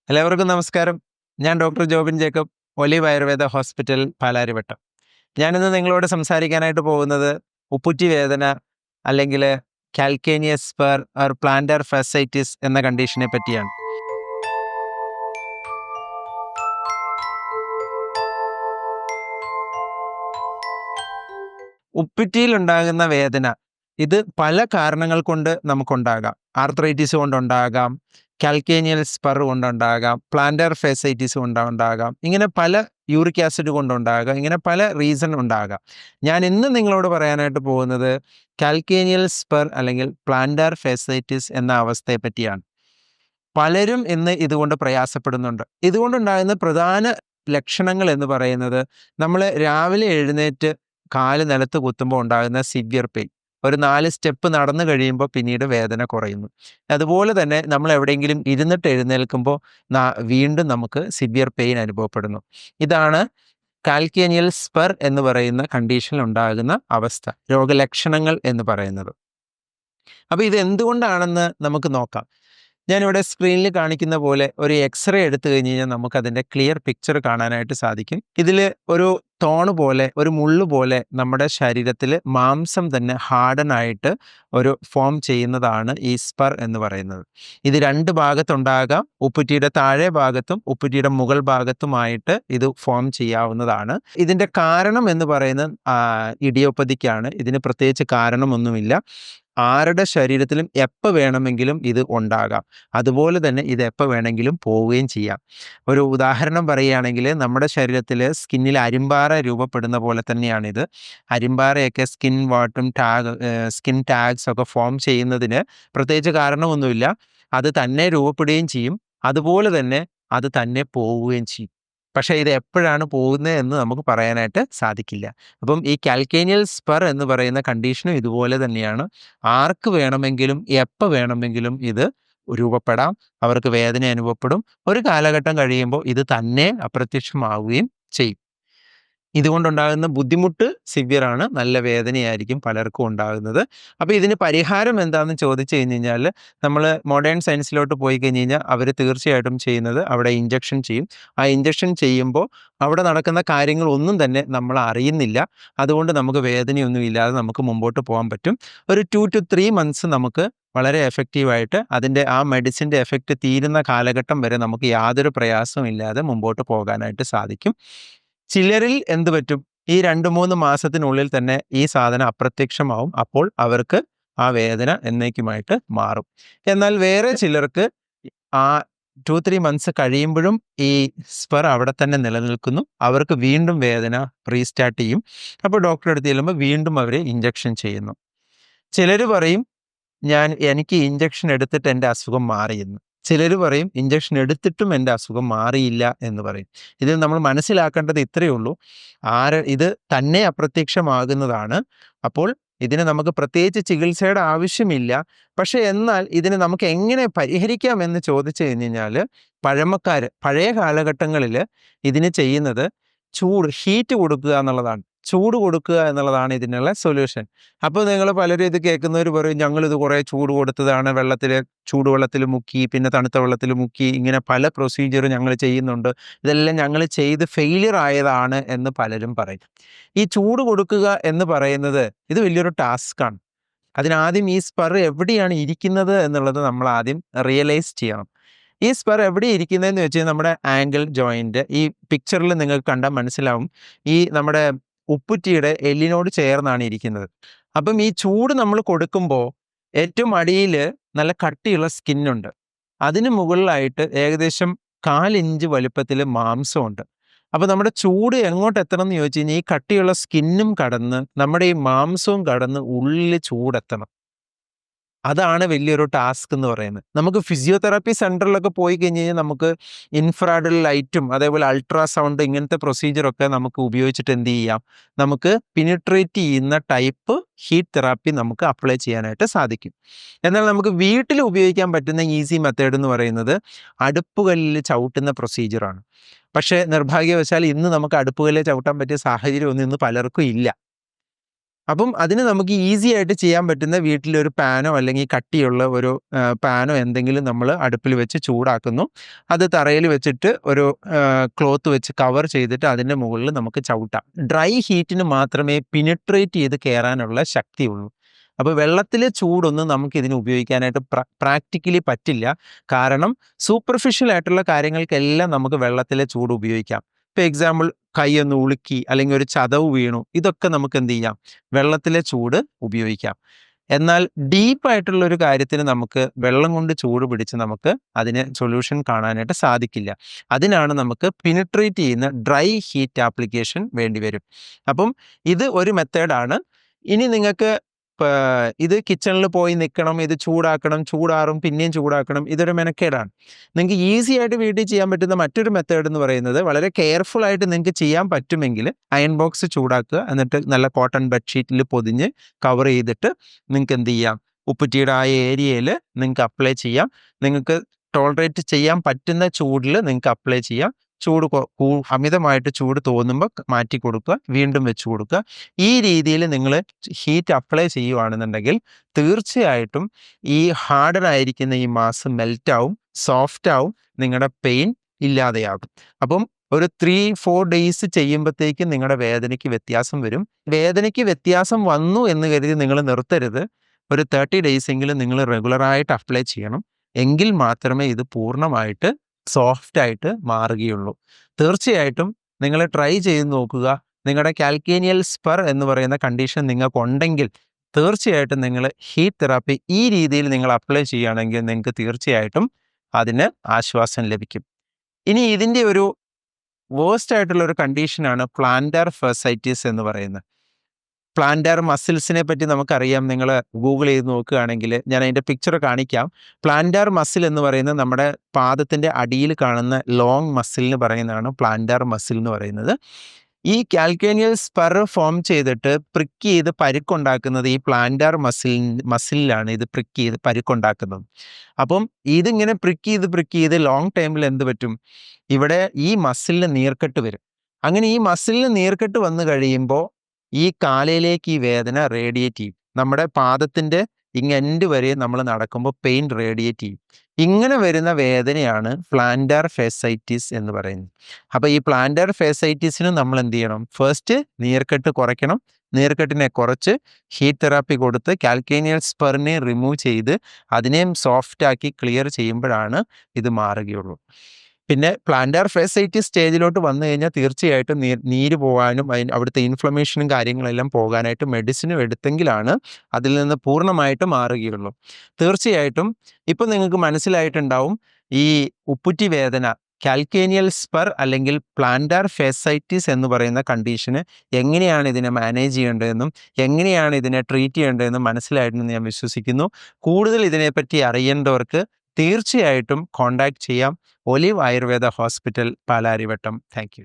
എല്ലാവർക്കും നമസ്കാരം. ഞാൻ doctor Jobin Jacob, olive Ayurveda hospital, Palarivattom. ഞാനിന്ന് നിങ്ങളോട് സംസാരിക്കാനായിട്ട് പോകുന്നത് ഉപ്പൂറ്റി വേദന അല്ലെങ്കിൽ കാൽക്കേനിയസ് സ്പർ ഓർ പ്ലാന്റർ ഫാസൈറ്റിസ് എന്ന കണ്ടീഷനെ പറ്റിയാണ്. ഉപ്പൂറ്റിയിലുണ്ടാകുന്ന വേദന ഇത് പല കാരണങ്ങൾ കൊണ്ട് നമുക്കുണ്ടാകാം. ആർത്രൈറ്റിസ് കൊണ്ടുണ്ടാകാം, കാൽക്കേനിയൽ സ്പർ കൊണ്ടുണ്ടാകാം, പ്ലാന്റർ ഫേസൈറ്റിസ് കൊണ്ടുണ്ടാകാം, ഇങ്ങനെ പല യൂറിക് ആസിഡ് കൊണ്ടുണ്ടാകാം, ഇങ്ങനെ പല റീസൺ ഉണ്ടാകാം. ഞാൻ ഇന്ന് നിങ്ങളോട് പറയാനായിട്ട് പോകുന്നത് കാൽക്കേനിയൽ സ്പർ അല്ലെങ്കിൽ പ്ലാന്റർ ഫേസൈറ്റിസ് എന്ന അവസ്ഥയെ പറ്റിയാണ്. പലരും ഇന്ന് ഇതുകൊണ്ട് പ്രയാസപ്പെടുന്നുണ്ട്. ഇതുകൊണ്ടുണ്ടാകുന്ന പ്രധാന ലക്ഷണങ്ങൾ എന്ന് പറയുന്നത് നമ്മൾ രാവിലെ എഴുന്നേറ്റ് കാല് നിലത്ത് കുത്തുമ്പോൾ ഉണ്ടാകുന്ന സിവിയർ പെയിൻ. ഒരു 4 സ്റ്റെപ്പ് നടന്നു കഴിയുമ്പോൾ പിന്നീട് വേദന കുറയുന്നു. അതുപോലെ തന്നെ നമ്മൾ എവിടെയെങ്കിലും ഇരുന്നിട്ട് എഴുന്നേൽക്കുമ്പോൾ വീണ്ടും നമുക്ക് സിവിയർ പെയിൻ അനുഭവപ്പെടുന്നു. ഇതാണ് കാൽക്കേനിയൽ സ്പർ എന്ന് പറയുന്ന കണ്ടീഷനിൽ ഉണ്ടാകുന്ന അവസ്ഥ, രോഗലക്ഷണങ്ങൾ എന്ന് പറയുന്നത്. അപ്പോൾ ഇത് എന്തുകൊണ്ടാണെന്ന് നമുക്ക് നോക്കാം. ഞാനിവിടെ സ്ക്രീനിൽ കാണിക്കുന്ന പോലെ ഒരു എക്സ്റേ എടുത്തു കഴിഞ്ഞ് കഴിഞ്ഞാൽ നമുക്കതിൻ്റെ ക്ലിയർ പിക്ചർ കാണാനായിട്ട് സാധിക്കും. ഇതിൽ ഒരു തോണ് പോലെ, ഒരു മുള്ളു പോലെ നമ്മുടെ ശരീരത്തിൽ മാംസം തന്നെ ഹാർഡനായിട്ട് ഒരു ഫോം ചെയ്യുന്നതാണ് ഈ സ്പർ എന്ന് പറയുന്നത്. ഇത് 2 ഭാഗത്തുണ്ടാകാം. ഉപ്പൂറ്റിയുടെ താഴെ ഭാഗത്തും ഉപ്പൂറ്റിയുടെ മുകൾ ഭാഗത്തുമായിട്ട് ഇത് ഫോം ചെയ്യാവുന്നതാണ്. ഇതിൻ്റെ കാരണം എന്ന് പറയുന്നത് ഇഡിയോപ്പതിക്കാണ്. ഇതിന് പ്രത്യേകിച്ച് കാരണമൊന്നുമില്ല. ആരുടെ ശരീരത്തിലും എപ്പോൾ വേണമെങ്കിലും ഇത് ഉണ്ടാകാം. അതുപോലെ തന്നെ ഇത് എപ്പോൾ വേണമെങ്കിലും പോവുകയും ചെയ്യാം. ഒരു ഉദാഹരണം പറയുകയാണെങ്കിൽ നമ്മുടെ ശരീരത്തിൽ സ്കിന്നിൽ അരിമ്പാറ രൂപപ്പെടുന്ന പോലെ തന്നെയാണിത്. അരിമ്പാറയൊക്കെ സ്കിൻ ടാഗ്സ് ഒക്കെ ഫോം ചെയ്യുന്നതിന് പ്രത്യേകിച്ച് കാരണമൊന്നുമില്ല. അത് തന്നെ രൂപപ്പെടുകയും ചെയ്യും. അതുപോലെ തന്നെ അത് തന്നെ പോവുകയും ചെയ്യും. പക്ഷേ ഇത് എപ്പോഴാണ് പോകുന്നത് എന്ന് നമുക്ക് പറയാനായിട്ട് സാധിക്കില്ല. അപ്പം ഈ കാൽക്കേനിയൽ സ്പർ എന്ന് പറയുന്ന കണ്ടീഷനും ഇതുപോലെ തന്നെയാണ്. ആർക്ക് വേണമെങ്കിലും എപ്പോൾ വേണമെങ്കിലും ഇത് രൂപപ്പെടാം. അവർക്ക് വേദന അനുഭവപ്പെടും. ഒരു കാലഘട്ടം കഴിയുമ്പോൾ ഇത് തന്നെ അപ്രത്യക്ഷമാവുകയും ചെയ്യും. ഇതുകൊണ്ടുണ്ടാകുന്ന ബുദ്ധിമുട്ട് സിവിയറാണ്. നല്ല വേദനയായിരിക്കും പലർക്കും ഉണ്ടാകുന്നത്. അപ്പോൾ ഇതിന് പരിഹാരം എന്താണെന്ന് ചോദിച്ചു കഴിഞ്ഞ് കഴിഞ്ഞാൽ നമ്മൾ മോഡേൺ സയൻസിലോട്ട് പോയി കഴിഞ്ഞ് കഴിഞ്ഞാൽ അവർ തീർച്ചയായിട്ടും ചെയ്യുന്നത് അവിടെ ഇഞ്ചക്ഷൻ ചെയ്യും. ആ ഇഞ്ചക്ഷൻ ചെയ്യുമ്പോൾ അവിടെ നടക്കുന്ന കാര്യങ്ങളൊന്നും തന്നെ നമ്മൾ അറിയുന്നില്ല. അതുകൊണ്ട് നമുക്ക് വേദനയൊന്നും ഇല്ലാതെ നമുക്ക് മുമ്പോട്ട് പോകാൻ പറ്റും. ഒരു 2 to 3 മന്ത്സ് നമുക്ക് വളരെ എഫക്റ്റീവായിട്ട് അതിൻ്റെ ആ മെഡിസിൻ്റെ എഫക്റ്റ് തീരുന്ന കാലഘട്ടം വരെ നമുക്ക് യാതൊരു പ്രയാസവും ഇല്ലാതെ മുമ്പോട്ട് പോകാനായിട്ട് സാധിക്കും. ചിലരിൽ എന്ത് പറ്റും, ഈ 2-3 മാസത്തിനുള്ളിൽ തന്നെ ഈ സാധനം അപ്രത്യക്ഷമാവും. അപ്പോൾ അവർക്ക് ആ വേദന എന്നേക്കുമായിട്ട് മാറും. എന്നാൽ വേറെ ചിലർക്ക് ആ 2-3 മന്ത്സ് കഴിയുമ്പോഴും ഈ സ്പർ അവിടെ തന്നെ നിലനിൽക്കുന്നു. അവർക്ക് വീണ്ടും വേദന റീസ്റ്റാർട്ട് ചെയ്യും. അപ്പോൾ ഡോക്ടറെ അടുത്ത് ചെല്ലുമ്പോൾ വീണ്ടും അവർ ഇഞ്ചക്ഷൻ ചെയ്യുന്നു. ചിലർ പറയും എനിക്ക് ഇഞ്ചക്ഷൻ എടുത്തിട്ട് എൻ്റെ അസുഖം മാറിയെന്ന്. ചിലർ പറയും ഇഞ്ചക്ഷൻ എടുത്തിട്ടും എൻ്റെ അസുഖം മാറിയില്ല എന്ന് പറയും. ഇതിൽ നമ്മൾ മനസ്സിലാക്കേണ്ടത് ഇത്രയേ ഉള്ളൂ. ഇത് തന്നെ അപ്രത്യക്ഷമാകുന്നതാണ്. അപ്പോൾ ഇതിന് നമുക്ക് പ്രത്യേകിച്ച് ചികിത്സയുടെ ആവശ്യമില്ല. പക്ഷേ എന്നാൽ ഇതിന് നമുക്ക് എങ്ങനെ പരിഹരിക്കാം എന്ന് ചോദിച്ചു കഴിഞ്ഞ് കഴിഞ്ഞാൽ പഴയ കാലഘട്ടങ്ങളിൽ ഇതിന് ചെയ്യുന്നത് ഹീറ്റ് കൊടുക്കുക എന്നുള്ളതാണ്. ചൂട് കൊടുക്കുക എന്നുള്ളതാണ് ഇതിനുള്ള സൊല്യൂഷൻ. അപ്പോൾ നിങ്ങൾ പലരും ഇത് കേൾക്കുന്നവർ പറയും ഞങ്ങളിത് കുറേ ചൂട് കൊടുത്തതാണ്, ചൂടുവെള്ളത്തിൽ മുക്കി, പിന്നെ തണുത്ത വെള്ളത്തിൽ മുക്കി, ഇങ്ങനെ പല പ്രൊസീജിയർ ഞങ്ങൾ ചെയ്യുന്നുണ്ട്, ഇതെല്ലാം ഞങ്ങൾ ചെയ്ത് ഫെയിലിയർ ആയതാണ് എന്ന് പലരും പറയും. ഈ ചൂട് കൊടുക്കുക എന്ന് പറയുന്നത് ഇത് വലിയൊരു ടാസ്ക്കാണ്. അതിനാദ്യം ഈ സ്പർ എവിടെയാണ് ഇരിക്കുന്നത് എന്നുള്ളത് നമ്മൾ ആദ്യം റിയലൈസ് ചെയ്യണം. ഈ സ്പർ എവിടെ ഇരിക്കുന്നതെന്ന് വെച്ച് കഴിഞ്ഞാൽ നമ്മുടെ ആംഗിൾ ജോയിൻറ്റ്, ഈ പിക്ചറിൽ നിങ്ങൾക്ക് കണ്ടാൽ മനസ്സിലാവും, ഈ നമ്മുടെ ഉപ്പൂറ്റിയുടെ എല്ലിനോട് ചേർന്നാണ് ഇരിക്കുന്നത്. അപ്പം ഈ ചൂട് നമ്മൾ കൊടുക്കുമ്പോൾ ഏറ്റവും അടിയിൽ നല്ല കട്ടിയുള്ള സ്കിന്നുണ്ട്. അതിന് മുകളിലായിട്ട് ഏകദേശം 1/4 ഇഞ്ച് വലുപ്പത്തിൽ മാംസമുണ്ട്. അപ്പോൾ നമ്മുടെ ചൂട് എങ്ങോട്ട് എത്തണം എന്ന് ചോദിച്ചു കഴിഞ്ഞാൽ ഈ കട്ടിയുള്ള സ്കിന്നും കടന്ന് നമ്മുടെ ഈ മാംസവും കടന്ന് ഉള്ളിൽ ചൂടെത്തണം. അതാണ് വലിയൊരു ടാസ്ക് എന്ന് പറയുന്നത്. നമുക്ക് ഫിസിയോതെറാപ്പി സെൻ്ററിലൊക്കെ പോയി കഴിഞ്ഞ് കഴിഞ്ഞാൽ നമുക്ക് ഇൻഫ്രാറെഡ് ലൈറ്റും അതേപോലെ അൾട്രാസൗണ്ട് ഇങ്ങനത്തെ പ്രൊസീജിയറൊക്കെ നമുക്ക് ഉപയോഗിച്ചിട്ട് എന്ത് ചെയ്യാം, നമുക്ക് പിനിട്രേറ്റ് ചെയ്യുന്ന ടൈപ്പ് ഹീറ്റ് തെറാപ്പി നമുക്ക് അപ്ലൈ ചെയ്യാനായിട്ട് സാധിക്കും. എന്നാൽ നമുക്ക് വീട്ടിൽ ഉപയോഗിക്കാൻ പറ്റുന്ന ഈസി മെത്തേഡ് എന്ന് പറയുന്നത് അടുപ്പുകല്ലിൽ ചവിട്ടുന്ന പ്രൊസീജിയറാണ്. പക്ഷേ നിർഭാഗ്യവശാൽ ഇന്ന് നമുക്ക് അടുപ്പുകല്ലിൽ ചവിട്ടാൻ പറ്റിയ സാഹചര്യമൊന്നും ഇന്ന് പലർക്കും ഇല്ല. അപ്പം അതിന് നമുക്ക് ഈസി ആയിട്ട് ചെയ്യാൻ പറ്റുന്ന വീട്ടിലൊരു പാനോ അല്ലെങ്കിൽ കട്ടിയുള്ള ഒരു പാനോ എന്തെങ്കിലും നമ്മൾ അടുപ്പിൽ വെച്ച് ചൂടാക്കുന്നു. അത് തറയിൽ വെച്ചിട്ട് ഒരു ക്ലോത്ത് വെച്ച് കവർ ചെയ്തിട്ട് അതിൻ്റെ മുകളിൽ നമുക്ക് ചവിട്ടാം. ഡ്രൈ ഹീറ്റിന് മാത്രമേ പിനിട്രേറ്റ് ചെയ്ത് കയറാനുള്ള ശക്തിയുള്ളൂ. അപ്പോൾ വെള്ളത്തിലെ ചൂടൊന്നും നമുക്ക് ഇതിന് ഉപയോഗിക്കാനായിട്ട് പ്രാക്ടിക്കലി പറ്റില്ല. കാരണം സൂപ്പർഫിഷ്യൽ ആയിട്ടുള്ള കാര്യങ്ങൾക്കെല്ലാം നമുക്ക് വെള്ളത്തിലെ ചൂട് ഉപയോഗിക്കാം. ഇപ്പോൾ എക്സാമ്പിൾ കൈയൊന്ന് ഉളുക്കി അല്ലെങ്കിൽ ഒരു ചതവ് വീണു, ഇതൊക്കെ നമുക്ക് എന്ത് ചെയ്യാം, വെള്ളത്തിലെ ചൂട് ഉപയോഗിക്കാം. എന്നാൽ ഡീപ്പായിട്ടുള്ള ഒരു കാര്യത്തിന് നമുക്ക് വെള്ളം കൊണ്ട് ചൂട് പിടിച്ച് നമുക്ക് അതിന് സൊല്യൂഷൻ കാണാനായിട്ട് സാധിക്കില്ല. അതിനാണ് നമുക്ക് പിനിട്രേറ്റ് ചെയ്യുന്ന ഡ്രൈ ഹീറ്റ് ആപ്ലിക്കേഷൻ വേണ്ടി വരും. അപ്പം ഇത് ഒരു മെത്തേഡാണ്. ഇനി നിങ്ങൾക്ക് ഇത് കിച്ചണിൽ പോയി നിൽക്കണം, ഇത് ചൂടാക്കണം, ചൂടാറും പിന്നെയും ചൂടാക്കണം, ഇതൊരു മെനക്കേടാണ്. നിങ്ങൾക്ക് ഈസി ആയിട്ട് വീട്ടിൽ ചെയ്യാൻ പറ്റുന്ന മറ്റൊരു മെത്തേഡ് എന്ന് പറയുന്നത്, വളരെ കെയർഫുൾ ആയിട്ട് നിങ്ങൾക്ക് ചെയ്യാൻ പറ്റുമെങ്കിൽ അയൺ ബോക്സ് ചൂടാക്കുക, എന്നിട്ട് നല്ല കോട്ടൺ ബെഡ്ഷീറ്റിൽ പൊതിഞ്ഞ് കവർ ചെയ്തിട്ട് നിങ്ങൾക്ക് എന്ത് ചെയ്യാം, ഉപ്പുറ്റിയുടെ ആ ഏരിയയിൽ നിങ്ങൾക്ക് അപ്ലൈ ചെയ്യാം. നിങ്ങൾക്ക് ടോളറേറ്റ് ചെയ്യാൻ പറ്റുന്ന ചൂടിൽ നിങ്ങൾക്ക് അപ്ലൈ ചെയ്യാം. ചൂട് അമിതമായിട്ട് ചൂട് തോന്നുമ്പോൾ മാറ്റി കൊടുക്കുക, വീണ്ടും വെച്ച് കൊടുക്കുക. ഈ രീതിയിൽ നിങ്ങൾ ഹീറ്റ് അപ്ലൈ ചെയ്യുവാണെന്നുണ്ടെങ്കിൽ തീർച്ചയായിട്ടും ഈ ഹാർഡനായിരിക്കുന്ന ഈ മാസ് മെൽറ്റാവും, സോഫ്റ്റ് ആവും, നിങ്ങളുടെ പെയിൻ ഇല്ലാതെയാകും. അപ്പം ഒരു 3-4 ഡേയ്സ് ചെയ്യുമ്പോഴത്തേക്കും നിങ്ങളുടെ വേദനയ്ക്ക് വ്യത്യാസം വരും. വേദനയ്ക്ക് വ്യത്യാസം വന്നു എന്ന് കരുതി നിങ്ങൾ നിർത്തരുത്. ഒരു 30 ഡേയ്സ് എങ്കിലും നിങ്ങൾ റെഗുലറായിട്ട് അപ്ലൈ ചെയ്യണം. എങ്കിൽ മാത്രമേ ഇത് പൂർണ്ണമായിട്ട് സോഫ്റ്റ് ആയിട്ട് മാറുകയുള്ളൂ. തീർച്ചയായിട്ടും നിങ്ങൾ ട്രൈ ചെയ്ത് നോക്കുക. നിങ്ങളുടെ കാൽക്കേനിയൽ സ്പർ എന്ന് പറയുന്ന കണ്ടീഷൻ നിങ്ങൾക്കുണ്ടെങ്കിൽ തീർച്ചയായിട്ടും നിങ്ങൾ ഹീറ്റ് തെറാപ്പി ഈ രീതിയിൽ നിങ്ങൾ അപ്ലൈ ചെയ്യുകയാണെങ്കിൽ നിങ്ങൾക്ക് തീർച്ചയായിട്ടും അതിന് ആശ്വാസം ലഭിക്കും. ഇനി ഇതിൻ്റെ ഒരു വേഴ്സ്റ്റ് ആയിട്ടുള്ള ഒരു കണ്ടീഷനാണ് പ്ലാന്റർ ഫെർസൈറ്റിസ് എന്ന് പറയുന്നത്. പ്ലാന്റർ മസിൽസിനെ പറ്റി നമുക്കറിയാം. നിങ്ങൾ ഗൂഗിൾ ചെയ്ത് നോക്കുകയാണെങ്കിൽ ഞാൻ അതിൻ്റെ പിക്ചർ കാണിക്കാം. പ്ലാന്റർ മസിൽ എന്ന് പറയുന്നത് നമ്മുടെ പാദത്തിൻ്റെ അടിയിൽ കാണുന്ന ലോങ് മസിലിന് പറയുന്നതാണ് പ്ലാന്റർ മസിൽ എന്ന് പറയുന്നത്. ഈ കാൽക്കേനിയൽ സ്പർ ഫോം ചെയ്തിട്ട് പ്രിക്ക് ചെയ്ത് പരുക്കുണ്ടാക്കുന്നത് ഈ പ്ലാന്റർ മസിലിലാണ് ഇത് പ്രിക്ക് ചെയ്ത് പരുക്കുണ്ടാക്കുന്നത്. അപ്പം ഇതിങ്ങനെ പ്രിക്ക് ചെയ്ത് ലോങ് ടൈമിൽ എന്ത് പറ്റും, ഇവിടെ ഈ മസിലിന് നീർക്കെട്ട് വരും. അങ്ങനെ ഈ മസിലിന് നീർക്കെട്ട് വന്നു കഴിയുമ്പോൾ ഈ കാലയിലേക്ക് ഈ വേദന റേഡിയേറ്റ് ചെയ്യും. നമ്മുടെ പാദത്തിൻ്റെ എൻഡ് വരെ നമ്മൾ നടക്കുമ്പോൾ പെയിൻ റേഡിയേറ്റ് ചെയ്യും. ഇങ്ങനെ വരുന്ന വേദനയാണ് പ്ലാന്റർ ഫെർസൈറ്റിസ് എന്ന് പറയുന്നത്. അപ്പോൾ ഈ പ്ലാന്റർ ഫെർസൈറ്റിസിന് നമ്മൾ എന്ത് ചെയ്യണം, ഫസ്റ്റ് നീർക്കെട്ട് കുറയ്ക്കണം. നീർക്കെട്ടിനെ കുറച്ച് ഹീറ്റ് തെറാപ്പി കൊടുത്ത് കാൽക്കേനിയൽ സ്പറിനെ റിമൂവ് ചെയ്ത് അതിനെയും സോഫ്റ്റ് ആക്കി ക്ലിയർ ചെയ്യുമ്പോഴാണ് ഇത് മാറുകയുള്ളൂ. പിന്നെ പ്ലാന്റർ ഫെർസൈറ്റിസ് സ്റ്റേജിലോട്ട് വന്നു കഴിഞ്ഞാൽ തീർച്ചയായിട്ടും നീര് പോകാനും അവിടുത്തെ ഇൻഫ്ലമേഷനും കാര്യങ്ങളെല്ലാം പോകാനായിട്ട് മെഡിസിനും എടുത്തെങ്കിലാണ് അതിൽ നിന്ന് പൂർണ്ണമായിട്ട് മാറുകയുള്ളൂ. തീർച്ചയായിട്ടും ഇപ്പം നിങ്ങൾക്ക് മനസ്സിലായിട്ടുണ്ടാവും ഈ ഉപ്പുറ്റി വേദന, കാൽക്കേനിയൽ സ്പർ അല്ലെങ്കിൽ പ്ലാന്റർ ഫെർസൈറ്റിസ് എന്ന് പറയുന്ന കണ്ടീഷന് എങ്ങനെയാണ് ഇതിനെ മാനേജ് ചെയ്യേണ്ടതെന്നും എങ്ങനെയാണ് ഇതിനെ ട്രീറ്റ് ചെയ്യേണ്ടതെന്നും മനസ്സിലായിട്ടുണ്ടെന്ന് ഞാൻ വിശ്വസിക്കുന്നു. കൂടുതൽ ഇതിനെപ്പറ്റി അറിയേണ്ടവർക്ക് തീർച്ചയായിട്ടും കോൺടാക്ട് ചെയ്യാം. Olive Ayurveda hospital, Palarivattom. Thank you.